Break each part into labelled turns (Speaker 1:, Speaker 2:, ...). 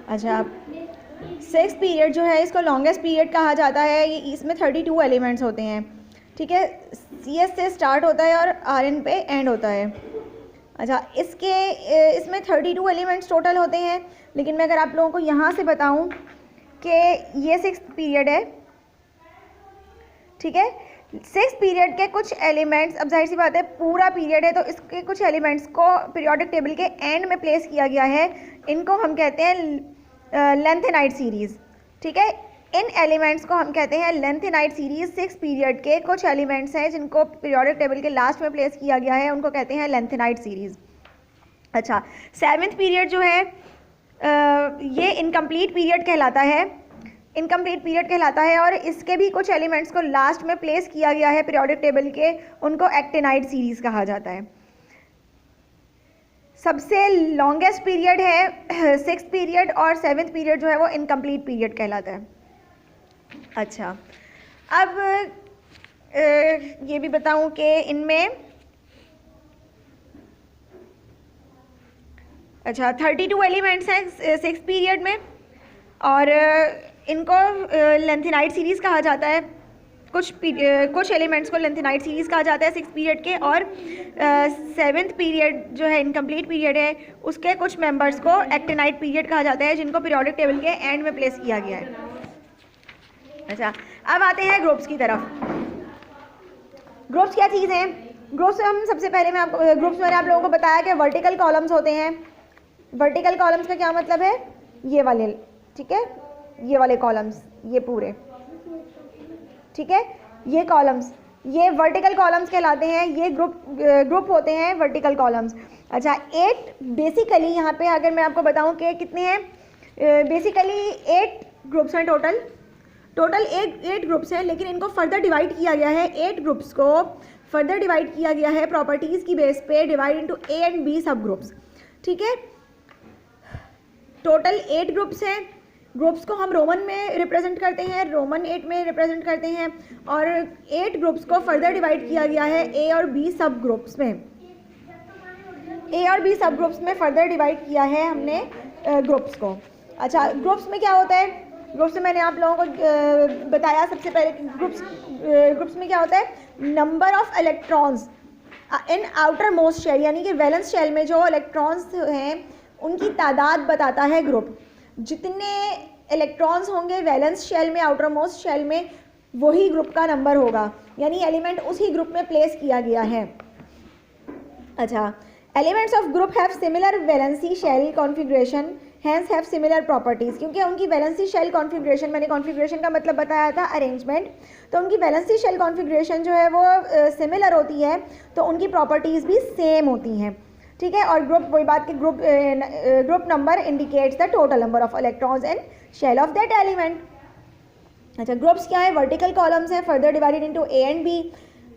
Speaker 1: अच्छा, 6 पीरियड जो है इसको लॉन्गेस्ट पीरियड कहा जाता है। ये इसमें 32 एलिमेंट्स होते हैं, ठीक है। CS से स्टार्ट होता है और RN पे एंड होता है। अच्छा, इसमें 32 एलिमेंट्स टोटल होते हैं, लेकिन मैं अगर आप लोगों को यहाँ से बताऊँ कि ये 6 पीरियड है, ठीक है। 6 पीरियड के कुछ एलिमेंट्स, अब जाहिर सी बात है पूरा पीरियड है तो इसके कुछ एलिमेंट्स को पीरियोडिक टेबल के एंड में प्लेस किया गया है। इनको हम कहते हैं लेंथेनाइड सीरीज़, ठीक है। इन एलिमेंट्स को हम कहते हैं लेंथेनाइड सीरीज़। 6 पीरियड के कुछ एलिमेंट्स हैं जिनको पीरियोडिक टेबल के लास्ट में प्लेस किया गया है, उनको कहते हैं लेंथेनाइड सीरीज़। अच्छा, 7th पीरियड जो है ये इनकम्प्लीट पीरियड कहलाता है, इनकम्प्लीट पीरियड कहलाता है, और इसके भी कुछ एलिमेंट्स को लास्ट में प्लेस किया गया है पीरियोडिक टेबल के, उनको एक्टिनाइड सीरीज़ कहा जाता है। सबसे लॉन्गेस्ट पीरियड है 6th पीरियड, और 7th पीरियड जो है वो इनकम्प्लीट पीरियड कहलाता है। अच्छा, अब ये भी बताऊं कि इनमें अच्छा 32 एलिमेंट्स हैं 6th पीरियड में, और इनको लेंथेनाइड सीरीज़ कहा जाता है। कुछ एलिमेंट्स को लेंथेनाइड सीरीज़ कहा जाता है 6th पीरियड के, और 7th पीरियड जो है इनकम्प्लीट पीरियड है उसके कुछ मेंबर्स को एक्टिनाइड पीरियड कहा जाता है, जिनको पीरियोडिक टेबल के एंड में प्लेस किया गया है। अच्छा, अब आते हैं ग्रुप्स की तरफ। ग्रुप्स क्या चीज़ हैं? ग्रुप्स हम सबसे पहले ग्रुप्स मैंने आप लोगों को बताया कि वर्टिकल कॉलम्स होते हैं। वर्टिकल कॉलम्स का क्या मतलब है? ये वाले, ठीक है, ये वाले कॉलम्स, ये पूरे, ठीक है, ये कॉलम्स, ये वर्टिकल कॉलम्स कहलाते हैं। ये ग्रुप होते हैं वर्टिकल कॉलम्स। अच्छा, 8 बेसिकली यहाँ पे अगर मैं आपको बताऊँ कि कितने हैं, बेसिकली 8 ग्रुप्स हैं टोटल 8 ग्रुप्स हैं, लेकिन इनको फर्दर डिवाइड किया गया है। 8 ग्रुप्स को फर्दर डिवाइड किया गया है प्रॉपर्टीज़ की बेस पे, divide into A and B सब ग्रुप्स, ठीक है। टोटल 8 ग्रुप्स हैं। ग्रुप्स को हम रोमन में रिप्रेजेंट करते हैं, रोमन 8 में रिप्रेजेंट करते हैं, और 8 ग्रुप्स को फर्दर डिवाइड किया गया है A और B सब ग्रुप्स में। A और B सब ग्रुप्स में फर्दर डिवाइड किया है हमने ग्रुप्स को। अच्छा, ग्रुप्स में क्या होता है? ग्रुप्स में मैंने आप लोगों को बताया सबसे पहले, ग्रुप्स में क्या होता है? Number of electrons in outermost shell, यानी कि वैलेंस शेल में जो इलेक्ट्रॉन्स हैं उनकी तादाद बताता है ग्रुप। जितने इलेक्ट्रॉन्स होंगे वैलेंस शेल में, आउटर मोस्ट शेल में, वही ग्रुप का नंबर होगा, यानी एलिमेंट उसी ग्रुप में प्लेस किया गया है। अच्छा, elements of group have similar valency shell configuration, hence have similar properties. क्योंकि उनकी वैलेंसी शेल कॉन्फ़िगरेशन, मैंने कॉन्फ़िगरेशन का मतलब बताया था अरेंजमेंट, तो उनकी वैलेंसी शेल कॉन्फ़िगरेशन जो है वो सिमिलर होती है, तो उनकी प्रॉपर्टीज़ भी सेम होती हैं, ठीक है। और ग्रुप, वही बात कि group number indicates the total number of electrons in shell of that element. अच्छा, ग्रुप्स क्या है? वर्टिकल कॉलम्स हैं, further divided into A and B।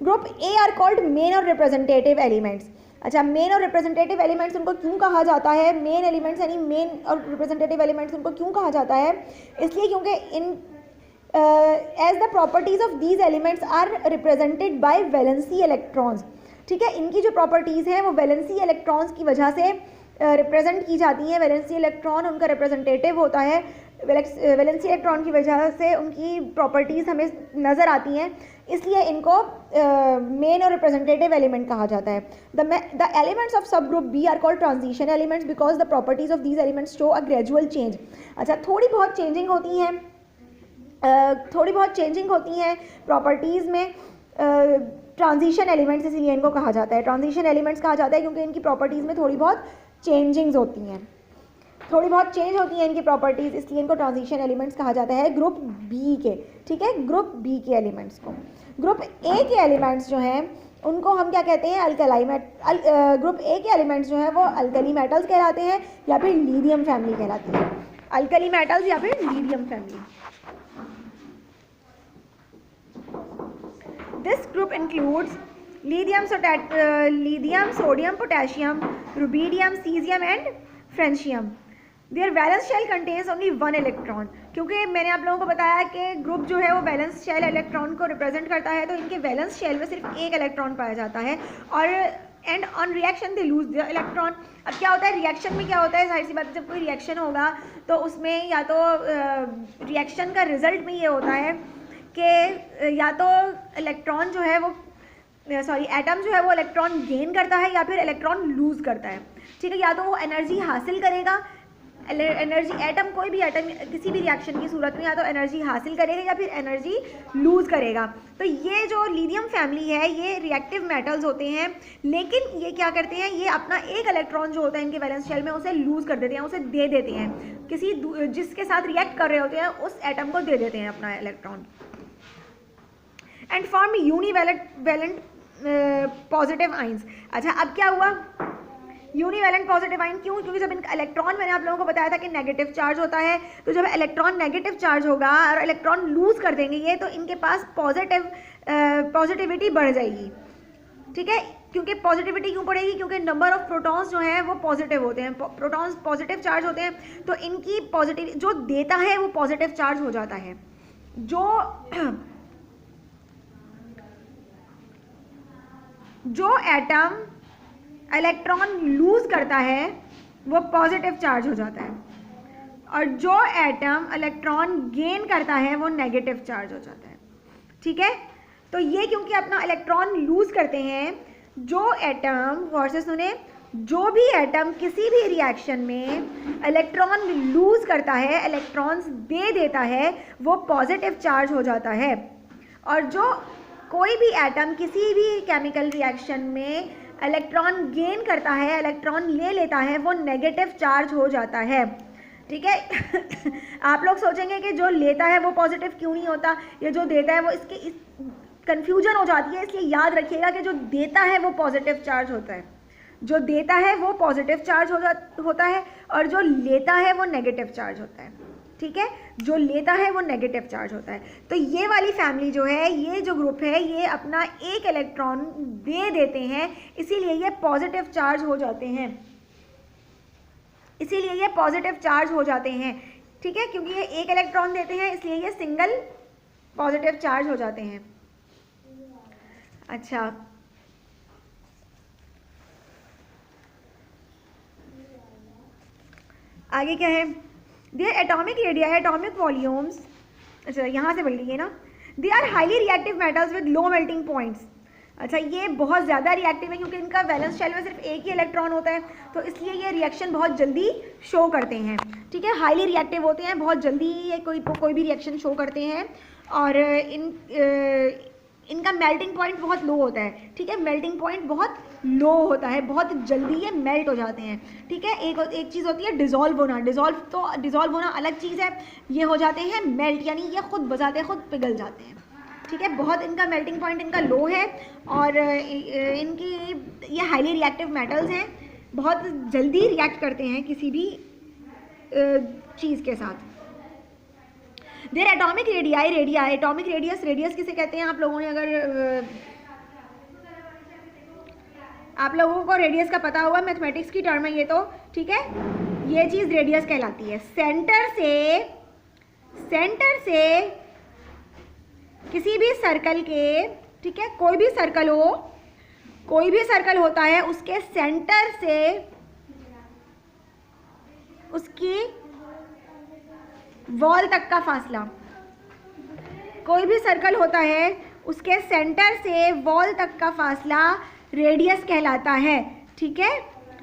Speaker 1: Group A are called main और रिप्रेजेंटेटिव एलिमेंट्स। अच्छा, मेन और रिप्रेजेंटेटिव एलिमेंट्स उनको क्यों कहा जाता है? मेन एलिमेंट्स यानी मेन और रिप्रेजेंटेटिव एलिमेंट्स उनको क्यों कहा जाता है? इसलिए क्योंकि in as the properties of these elements are represented by valency electrons, ठीक है। इनकी जो प्रॉपर्टीज़ हैं वो वैलेंसी इलेक्ट्रॉन्स की वजह से रिप्रेजेंट की जाती हैं। वैलेंसी इलेक्ट्रॉन उनका रिप्रेजेंटेटिव होता है, वैलेंसी इलेक्ट्रॉन की वजह से उनकी प्रॉपर्टीज़ हमें नज़र आती हैं, इसलिए इनको मेन और रिप्रेजेंटेटिव एलिमेंट कहा जाता है। The elements of sub group B are called transition elements because the properties of these elements show a gradual change. अच्छा, थोड़ी बहुत चेंजिंग होती हैं प्रॉपर्टीज़ में, ट्रांजिशन एलिमेंट्स, इसीलिए इनको कहा जाता है ट्रांजिशन एलिमेंट्स कहा जाता है, क्योंकि इनकी प्रॉपर्टीज़ में थोड़ी बहुत चेंजिंग्स होती हैं, थोड़ी बहुत चेंज होती हैं इनकी प्रॉपर्टीज़, इसलिए इनको ट्रांजिशन एलिमेंट्स कहा जाता है ग्रुप B के, ठीक है, ग्रुप B के एलिमेंट्स को। ग्रुप A के एलिमेंट्स जो हैं उनको हम क्या कहते हैं? ग्रुप A के एलिमेंट्स जो हैं वो अल्कली मेटल्स कहलाते हैं, या फिर लीथियम फैमिली कहलाती है। अल्कली मेटल्स या फिर lithium family. This group includes lithium, sodium, potassium, rubidium, cesium and francium. Their valence shell contains only 1 electron. क्योंकि मैंने आप लोगों को बताया कि ग्रुप जो है वो वैलेंस शेल इलेक्ट्रॉन को रिप्रेजेंट करता है, तो इनके वैलेंस शेल में सिर्फ 1 इलेक्ट्रॉन पाया जाता है, और and on reaction they lose the electron. अब क्या होता है रिएक्शन में, क्या होता है, जाहिर सी बात है जब कोई रिएक्शन होगा तो उसमें या तो रिएक्शन का रिजल्ट में ये होता है कि या तो इलेक्ट्रॉन जो है वो एटम जो है वो इलेक्ट्रॉन गेन करता है या फिर इलेक्ट्रॉन लूज करता है, ठीक है। या तो वो एनर्जी हासिल करेगा, एनर्जी एटम, कोई भी एटम किसी भी रिएक्शन की सूरत में या तो एनर्जी हासिल करेगा या फिर एनर्जी लूज करेगा। तो ये जो लिथियम फैमिली है ये रिएक्टिव मेटल्स होते हैं, लेकिन ये क्या करते हैं, ये अपना एक इलेक्ट्रॉन जो होता है इनके वैलेंस शेल में उसे लूज कर देते हैं, उसे दे देते हैं, किसी जिसके साथ रिएक्ट कर रहे होते हैं उस एटम को दे देते हैं अपना electron. And form univalent positive ions. अच्छा अब क्या हुआ, यूनिवैलेंट पॉजिटिव आयन क्यों, क्योंकि जब इनका इलेक्ट्रॉन, मैंने आप लोगों को बताया था कि नेगेटिव चार्ज होता है, तो जब इलेक्ट्रॉन नेगेटिव चार्ज होगा और इलेक्ट्रॉन लूज कर देंगे ये, तो इनके पास पॉजिटिविटी बढ़ जाएगी, ठीक है। क्योंकि पॉजिटिविटी क्यों बढ़ेगी, क्योंकि नंबर ऑफ प्रोटॉन्स जो हैं वो पॉजिटिव होते हैं, प्रोटॉन्स पॉजिटिव चार्ज होते हैं, तो इनकी पॉजिटिव जो देता है वो पॉजिटिव चार्ज हो जाता है, जो एटम इलेक्ट्रॉन लूज करता है वो पॉजिटिव चार्ज हो जाता है, और जो एटम इलेक्ट्रॉन गेन करता है वो नेगेटिव चार्ज हो जाता है, ठीक है। तो ये क्योंकि अपना इलेक्ट्रॉन लूज करते हैं, जो एटम, गौर से सुने, जो भी एटम किसी भी रिएक्शन में इलेक्ट्रॉन लूज करता है, इलेक्ट्रॉन्स दे देता है, वो पॉजिटिव चार्ज हो जाता है, और जो कोई भी एटम किसी भी केमिकल रिएक्शन में इलेक्ट्रॉन गेन करता है, इलेक्ट्रॉन ले लेता है, वो नेगेटिव चार्ज हो जाता है, ठीक है। आप लोग सोचेंगे कि जो लेता है वो पॉजिटिव क्यों नहीं होता, ये जो देता है वो, इसकी कंफ्यूजन हो जाती है, इसलिए याद रखिएगा कि जो देता है वो पॉजिटिव चार्ज होता है, जो देता है वो पॉजिटिव चार्ज होता है, और जो लेता है वो नेगेटिव चार्ज होता है, ठीक है। जो लेता है वो नेगेटिव चार्ज होता है। तो ये वाली फैमिली जो है, ये जो ग्रुप है, ये अपना एक इलेक्ट्रॉन दे देते हैं, इसीलिए ये पॉजिटिव चार्ज हो जाते हैं, इसीलिए ये पॉजिटिव चार्ज हो जाते हैं, ठीक है। क्योंकि ये एक इलेक्ट्रॉन देते हैं इसलिए ये सिंगल पॉजिटिव चार्ज हो जाते हैं। अच्छा, आगे क्या है, their atomic radii, atomic volumes, अच्छा यहाँ से बढ़ लीजिए ना, they are highly reactive metals with low melting points. अच्छा ये बहुत ज़्यादा रिएक्टिव है क्योंकि इनका वैलेंस शेल में सिर्फ एक ही इलेक्ट्रॉन होता है, तो इसलिए ये रिएक्शन बहुत जल्दी शो करते हैं, ठीक है। हाईली रिएक्टिव होते हैं, बहुत जल्दी ये कोई भी रिएक्शन शो करते हैं, और इनका मेल्टिंग पॉइंट बहुत लो होता है, ठीक है। मेल्टिंग पॉइंट बहुत लो होता है, बहुत जल्दी ये मेल्ट हो जाते हैं, ठीक है। एक चीज़ होती है डिज़ोल्व होना, डिज़ोल्व होना अलग चीज़ है, ये हो जाते हैं मेल्ट, यानी ये खुद बजाते खुद पिघल जाते हैं, ठीक है। बहुत इनका मेल्टिंग पॉइंट इनका लो है, और इनकी ये हाईली रिएक्टिव मेटल्स हैं, बहुत जल्दी रिएक्ट करते हैं किसी भी चीज़ के साथ। Their atomic radii, atomic radius किसे कहते हैं, आप लोगों ने अगर आप लोगों को रेडियस का पता होगा, मैथमेटिक्स की टर्म है ये तो, ठीक है। ये चीज़ रेडियस कहलाती है। सेंटर से किसी भी सर्कल के, ठीक है, कोई भी सर्कल होता है, उसके सेंटर से उसकी वॉल तक का फासला, कोई भी सर्कल होता है उसके सेंटर से वॉल तक का फासला रेडियस कहलाता है, ठीक है,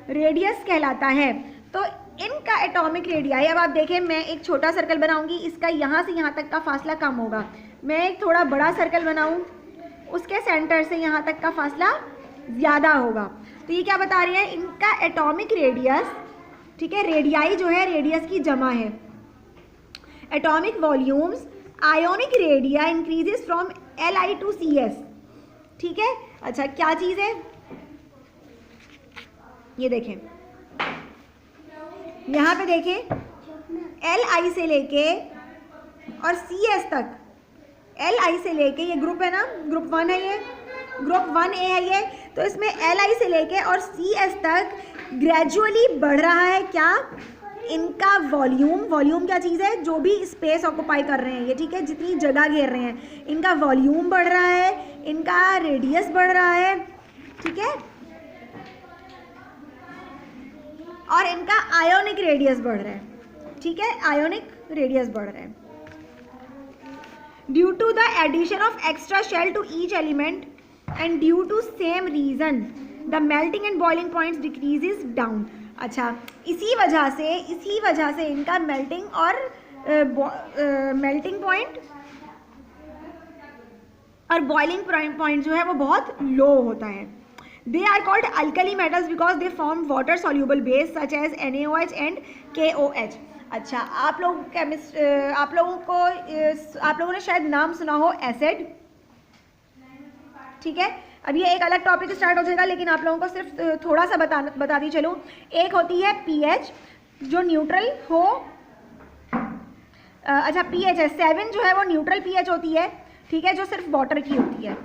Speaker 1: रेडियस कहलाता है। तो इनका एटॉमिक रेडियाई, अब आप देखें, मैं एक छोटा सर्कल बनाऊंगी, इसका यहाँ से यहाँ तक का फासला कम होगा, मैं एक थोड़ा बड़ा सर्कल बनाऊं, उसके सेंटर से यहाँ तक का फासला ज़्यादा होगा। तो ये क्या बता रही है, इनका एटॉमिक रेडियस, ठीक है, रेडियाई जो है रेडियस की जमा है। Atomic volumes, ionic radii increases from Li to Cs, ठीक है। अच्छा क्या चीज़ है, ये देखें, यहाँ पे देखें, Li से लेके और Cs तक, Li से लेके, ये ग्रुप है ना, ग्रुप 1 है, ये ग्रुप 1A है ये, तो इसमें Li से लेके और Cs तक ग्रेजुअली बढ़ रहा है क्या, इनका वॉल्यूम क्या चीज़ है, जो भी स्पेस ऑक्युपाई कर रहे हैं ये, ठीक है, जितनी जगह घेर रहे हैं, इनका वॉल्यूम बढ़ रहा है, इनका रेडियस बढ़ रहा है, ठीक है। और इनका आयोनिक रेडियस बढ़ रहा है, ठीक है, आयोनिक रेडियस बढ़ रहा है। Due to the addition of extra shell to each element and due to same reason the melting and boiling points decreases down. अच्छा, इसी वजह से इनका मेल्टिंग और मेल्टिंग पॉइंट और बॉइलिंग पॉइंट जो है वो बहुत लो होता है। They are called alkali metals because they form water soluble base such as NaOH and KOH। अच्छा, आप लोगों ने शायद नाम सुना हो एसिड, ठीक है। अब ये एक अलग टॉपिक स्टार्ट हो जाएगा, लेकिन आप लोगों को सिर्फ थोड़ा सा बताती चलूँ। एक होती है pH जो न्यूट्रल हो, अच्छा pH है 7 जो है वो न्यूट्रल pH होती है, ठीक है, जो सिर्फ वाटर की होती है,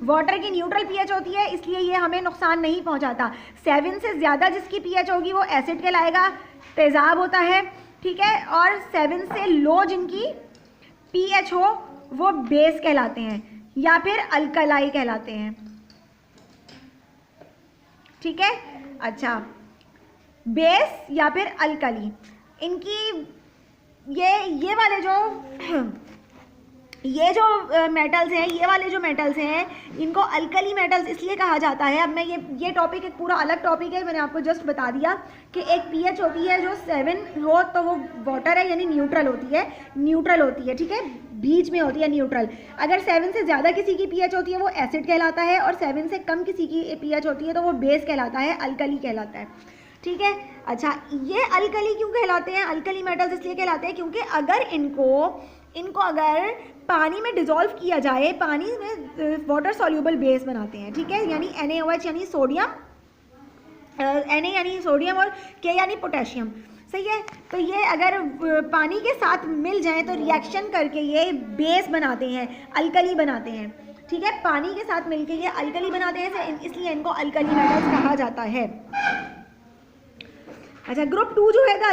Speaker 1: वाटर की न्यूट्रल pH होती है, इसलिए ये हमें नुकसान नहीं पहुंचाता। 7 से ज़्यादा जिसकी pH होगी वो एसिड कहलाएगा, तेज़ाब होता है, ठीक है, और 7 से लो जिनकी pH हो वो बेस कहलाते हैं या फिर अल्कलाई कहलाते हैं, ठीक है। अच्छा, बेस या फिर अल्कली, इनकी ये वाले जो मेटल्स हैं, ये वाले जो मेटल्स हैं, इनको अल्कली मेटल्स इसलिए कहा जाता है। अब मैं ये टॉपिक एक पूरा अलग टॉपिक है, मैंने आपको जस्ट बता दिया कि एक pH होती है जो 7 हो तो वो वाटर है, यानी न्यूट्रल होती है, ठीक है, बीच में होती है न्यूट्रल। अगर 7 से ज़्यादा किसी की pH होती है वो एसिड कहलाता है, और 7 से कम किसी की pH होती है तो वो बेस कहलाता है, अल्कली कहलाता है, ठीक है। अच्छा, ये अल्कली क्यों कहलाते हैं, अल्कली मेटल्स इसलिए कहलाते हैं क्योंकि अगर इनको अगर पानी में डिज़ोल्व किया जाए, पानी में वाटर सॉल्यूबल बेस बनाते हैं, ठीक है, यानी NaOH यानी सोडियम, Na यानी सोडियम और K यानी पोटेशियम, सही है। तो ये अगर पानी के साथ मिल जाएं तो रिएक्शन करके ये बेस बनाते हैं, अल्कली बनाते हैं, ठीक है, पानी के साथ मिलके ये अल्कली बनाते हैं, इसलिए इनको अल्कली मेटल्स कहा जाता है। अच्छा, ग्रुप 2 जो है